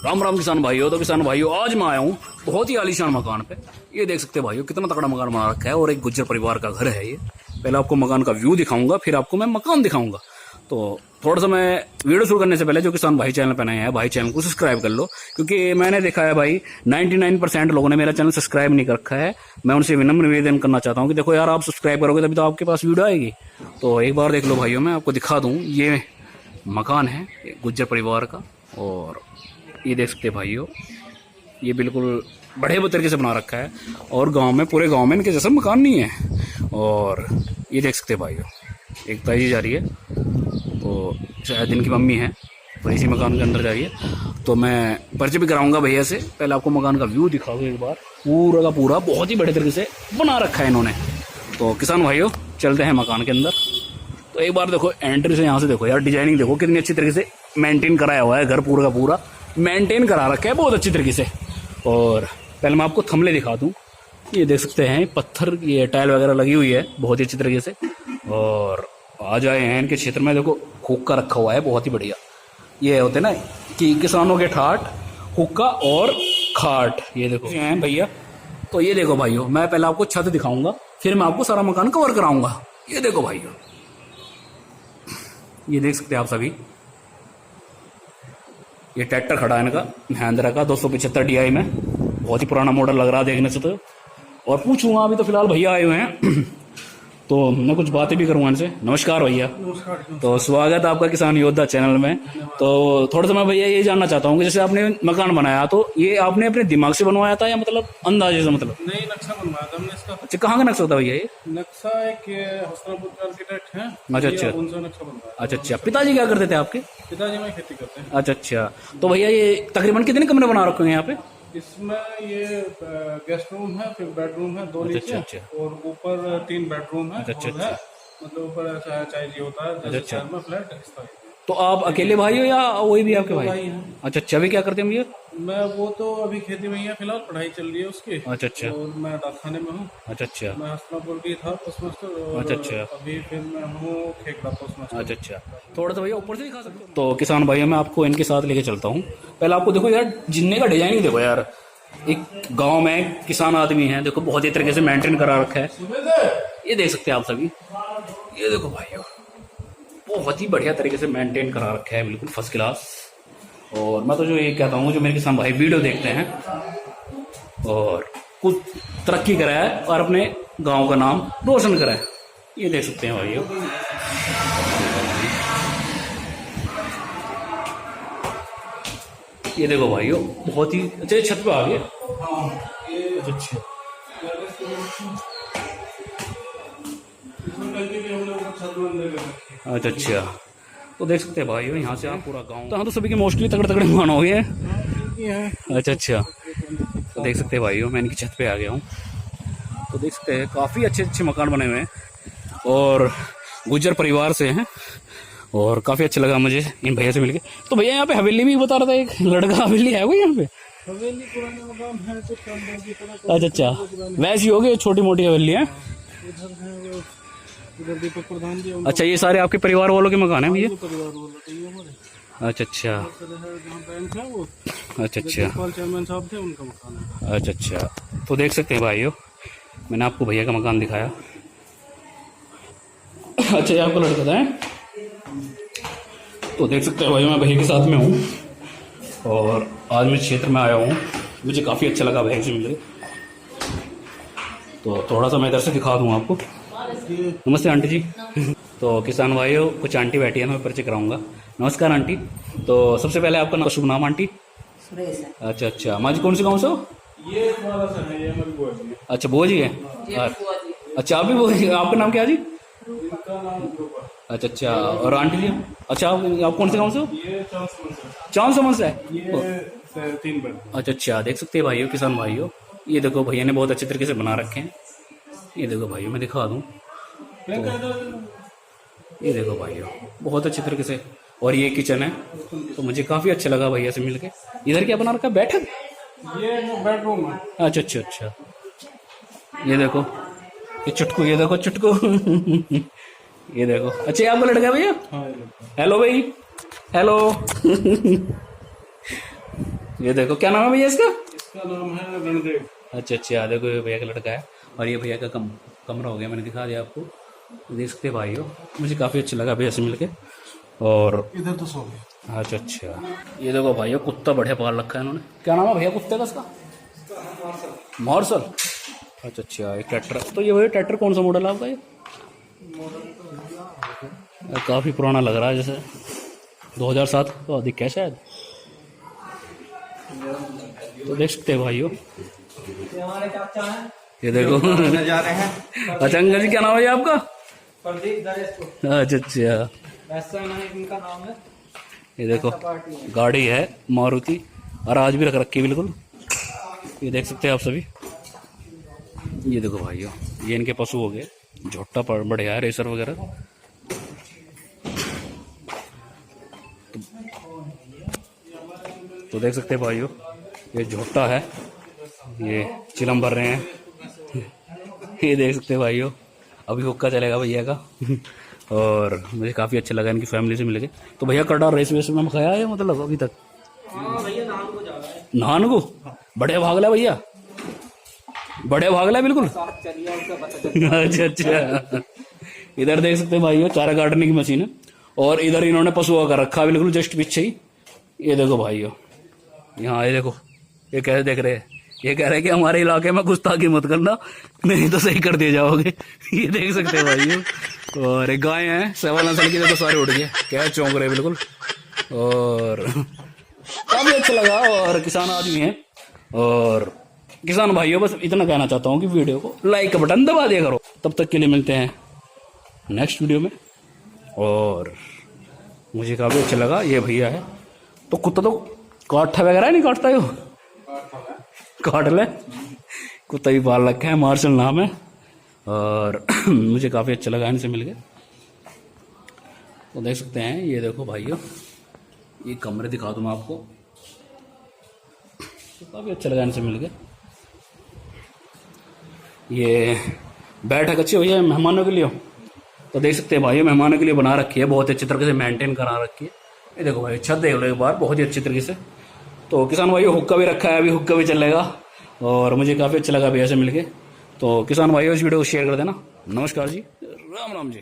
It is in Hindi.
राम राम किसान भाइयों। तो किसान भाइयों आज मैं आया हूँ बहुत ही आलीशान मकान पे। ये देख सकते हैं भाइयों कितना तगड़ा मकान बना रखा है और एक गुज्जर परिवार का घर है ये। पहले आपको मकान का व्यू दिखाऊंगा फिर आपको मैं मकान दिखाऊंगा। तो थोड़ा सा मैं वीडियो शुरू करने से पहले जो किसान भाई चैनल पर नए हैं भाई चैनल को सब्सक्राइब कर लो, क्योंकि मैंने देखा है भाई 99% लोगों ने मेरा चैनल सब्सक्राइब नहीं कर रखा है। मैं उनसे विनम्र निवेदन करना चाहता हूँ कि देखो यार आप सब्सक्राइब करोगे तभी तो आपके पास वीडियो आएगी। तो एक बार देख लो भाइयों, मैं आपको दिखा दूँ ये मकान है गुज्जर परिवार का। और ये देख सकते हैं भाइयों ये बिल्कुल बड़े तरीके से बना रखा है और गांव में पूरे गांव में इनके जैसा मकान नहीं है। और ये देख सकते हैं भाइयों एक ताई जा रही है, तो शायद इनकी मम्मी है और इसी मकान के अंदर जा रही है। तो मैं परिचय भी कराऊंगा भैया से। पहले आपको मकान का व्यू दिखाऊंगा एक बार। पूरा का पूरा बहुत ही बड़े तरीके से बना रखा है इन्होंने। तो किसान भाइयों चलते हैं मकान के अंदर। तो एक बार देखो एंट्री से यहाँ से देखो यार डिजाइनिंग देखो कितनी अच्छी तरीके से मेंटेन कराया हुआ है। घर पूरा का पूरा मेंटेन करा रखा है बहुत अच्छी तरीके से। और पहले मैं आपको थमले दिखा दूं। ये देख सकते हैं पत्थर ये टाइल वगैरह लगी हुई है बहुत ही अच्छी तरीके से। और आज आए हैं इनके क्षेत्र में, देखो हुक्का रखा हुआ है बहुत ही बढ़िया। ये होते ना कि किसानों के ठाठ हुक्का और खाट। ये देखो हैं भैया। तो ये देखो भाइयों मैं पहले आपको छत दिखाऊंगा फिर मैं आपको सारा मकान कवर कराऊंगा। ये देखो भाइयों ये देख सकते हैं आप सभी। ये ट्रैक्टर खड़ा है इनका महिंद्रा का 275 DI में, बहुत ही पुराना मॉडल लग रहा है देखने से। तो और पूछूंगा अभी तो फिलहाल भैया आए हुए हैं तो मैं कुछ बातें भी करूंगा इनसे। नमस्कार भैया। नमस्कार। तो स्वागत है आपका किसान योद्धा चैनल में। तो थोड़ा सा मैं भैया ये जानना चाहता हूँ कि जैसे आपने मकान बनाया तो ये आपने अपने दिमाग से बनवाया था या मतलब अंदाजे से मतलब? नहीं, नक्शा बनवाया था हमने इसका। अच्छा कहाँ का नक्शा होता भैया ये? नक्शा एक हस्तिनापुर के आर्किटेक्ट हैं। अच्छा उनसे नक्शा बनवाया। अच्छा पिताजी क्या करते थे आपके? पिताजी में खेती करते हैं। अच्छा तो भैया ये तकरीबन कितने कमरे बना रखे हैं यहाँ पे? इसमें ये गेस्ट रूम है, फिर बेडरूम है 2 नीचे और ऊपर 3 बेडरूम है। है मतलब ऊपर ऐसा चाहिए होता है जैसे शहर में फ्लैट इस तरह। तो आप अकेले भाई हो या वही भी आपके भाई हैं? अच्छा अभी क्या करते हैं भैया? मैं वो तो अभी खेती में ही है फिलहाल, पढ़ाई चल रही है उसकी। अच्छा और मैं डाकखाने में हूँ। अच्छा मैं हस्तिनापुर भी था पोस्ट मास्टर। अच्छा अभी फिर मैं हूँ खेकड़ा पोस्ट मास्टर। अच्छा थोड़ा सा भैया ऊपर से दिखा सकते हो? तो किसान भाइयों मैं आपको इनके साथ लेके चलता हूँ। पहले आपको देखो यार जिन्ने का डिजाइनिंग देखो यार। एक गांव में किसान आदमी है देखो बहुत ही तरीके से मेंटेन करा रखा है। ये देख सकते हैं आप सभी। ये देखो भाइयों बहुत ही बढ़िया तरीके से मेंटेन करा रखा है बिल्कुल फर्स्ट क्लास। और मैं तो जो ये कहता हूँ जो मेरे किसान भाई वीडियो देखते हैं और कुछ तरक्की कराया है और अपने गांव का नाम रोशन कराया है। ये देख सकते हैं भाइयों। ये देखो भाइयों बहुत ही अच्छे छत पे आ गए। अच्छा अच्छा तो देख सकते हैं भाइयों यहाँ से आप पूरा गांव तो हाँ तो सभी के मोस्टली तगड़े तगड़े मकान हो गए हैं। अच्छा तो देख सकते हैं भाइयों मैं इनकी छत पे आ गया हूँ। तो देख सकते हैं काफ़ी अच्छे अच्छे मकान बने हुए हैं और गुज्जर परिवार से हैं और काफ़ी अच्छा लगा मुझे इन भैया से मिलके। तो भैया यहाँ पे हवेली भी बता रहा था एक लड़का हवेली है वो यहाँ पे? हवेली पुराने मकान है तो अच्छा वैसी हो गई छोटी मोटी हवेली है। इधर दीपक प्रधान जी। अच्छा ये सारे आपके परिवार वालों के मकान है भैया? परिवार वालों के हमारे। अच्छा बैंक है वो। अच्छा चेयरमैन साहब थे उनका मकान है। अच्छा तो देख सकते हैं भाइयों मैंने आपको भैया का मकान दिखाया। अच्छा ये आपका लड़का था है? तो देख सकते हैं भाई मैं भैया के साथ में हूँ और आज मैं क्षेत्र में आया हूँ। मुझे काफ़ी अच्छा लगा भैया से मिलकर। तो थोड़ा सा मैं इधर से दिखा दूँ आपको। नमस्ते आंटी जी। तो किसान भाइयों कुछ आंटी बैठी है मैं परिचय कराऊंगा। नमस्कार आंटी। तो सबसे पहले आपका शुभ नाम आंटी? सुरेश। अच्छा माँ जी कौन से गाँव से हो? ये हमारा सा है, ये हमारी बुआ जी है। अच्छा बुआ जी है। अच्छा आप भी बुआ जी, आपका नाम क्या जी? इनका नाम अच्छा और आंटी जी? अच्छा आप कौन से गाँव से हो? ये चांद समझ से है। ये 3 बेड। अच्छा देख सकते हैं भाइयों किसान भाइयों ये देखो भैया ने बहुत अच्छे तरीके से बना रखे हैं। ये देखो भाइयों मैं दिखा दूँ तो ये देखो भाइयों बहुत अच्छे तरीके से। और ये किचन है तो मुझे काफ़ी अच्छा लगा भैया से मिलके। इधर क्या बना रखा है बैठक? ये बेडरूम है। अच्छा ये देखो ये चुटकू ये देखो चुटकू ये देखो। अच्छा ये आपका लड़का है भैया? हेलो भाई हेलो ये देखो क्या नाम है भैया इसका? इसका नाम है रणदेव। अच्छा, देखो ये भैया का लड़का है और ये भैया का कमरा हो गया, मैंने दिखा दिया आपको, देख सकते हैं भाइयों। मुझे काफ़ी अच्छा लगा भैया से मिलके। और इधर तो सो गया। अच्छा, ये देखो भाइयों कुत्ता बढ़िया पाल रखा है इन्होंने। क्या नाम है भैया कुत्ते का इसका? मार्शल। अच्छा, एक ट्रैक्टर। तो ये भैया ट्रैक्टर कौन सा मॉडल है आपका? ये काफ़ी पुराना लग रहा है, जैसे 2007 तो अधिक है शायद। तो देख सकते हैं भाइयों, हमारे चाचा हैं, ये देखो जा रहे हैं। अच्छा अंकल जी, क्या नाम है ये आपका? प्रदीप दरेश। अच्छा, ऐसा नहीं इनका नाम है। ये देखो गाड़ी है मारुति, और आज भी रख रखी है बिल्कुल। ये देख सकते हैं आप सभी। ये देखो भाइयों, ये इनके पशु हो गए। झोटा बढ़िया है, रेसर वगैरह। तो देख सकते हैं भाइयों, ये झोटा है, ये चिलम भर रहे हैं। ये देख सकते हैं भाइयों, अभी हुक्का चलेगा भैया का। और मुझे काफ़ी अच्छा लगा इनकी फैमिली से मिलके। तो भैया कटा रेस वेस में खाया है मतलब अभी तक? भैया नाम को जा रहा है। नहान को बढ़िया भागला भैया, बढ़िया भागला बिल्कुल। अच्छा, इधर देख सकते हैं भाइयों चारा काटने की मशीन है, और इधर इन्होंने पशुओं का रखा बिल्कुल जस्ट पीछे ही। ये देखो भाइयों, यहाँ ये देखो, ये कैसे देख रहे हैं। ये कह रहे हैं कि हमारे इलाके में गुस्ताखी मत करना, नहीं तो सही कर दिए जाओगे। ये देख सकते हैं भाइयों। और एक गाय है 7 नस्ल की, देखो सारे उड़ गए, क्या चौंक रहे बिल्कुल। और काफी अच्छा लगा, और किसान आदमी है। और किसान भाइयों, बस इतना कहना चाहता हूँ कि वीडियो को लाइक का बटन दबा दिया करो। तब तक के लिए मिलते हैं नेक्स्ट वीडियो में। और मुझे काफी अच्छा लगा। ये भैया है, तो कुत्ता तो काठा वगैरह नहीं काटता, यो काट ले। कुत्ता भी पाल रखा है, मार्शल नाम है। और मुझे काफ़ी अच्छा लगा इनसे मिलके। तो देख सकते हैं, ये देखो भाइयों, ये कमरे दिखा दूँ मैं आपको। तो काफ़ी अच्छा लगा इनसे मिलके। ये बैठक अच्छी हुई है मेहमानों के लिए। तो देख सकते हैं भाइयों, मेहमानों के लिए बना रखी है, बहुत अच्छी तरीके से मेंटेन करा रखी है। ये देखो भाई, छत देख लो एक बार, बहुत ही अच्छी तरीके से। तो किसान भाइयों, हुक्का भी रखा है, अभी हुक्का भी चलेगा। और मुझे काफ़ी अच्छा लगा भैया से मिलके। तो किसान भाइयों, इस वीडियो को शेयर कर देना। नमस्कार जी, राम राम जी।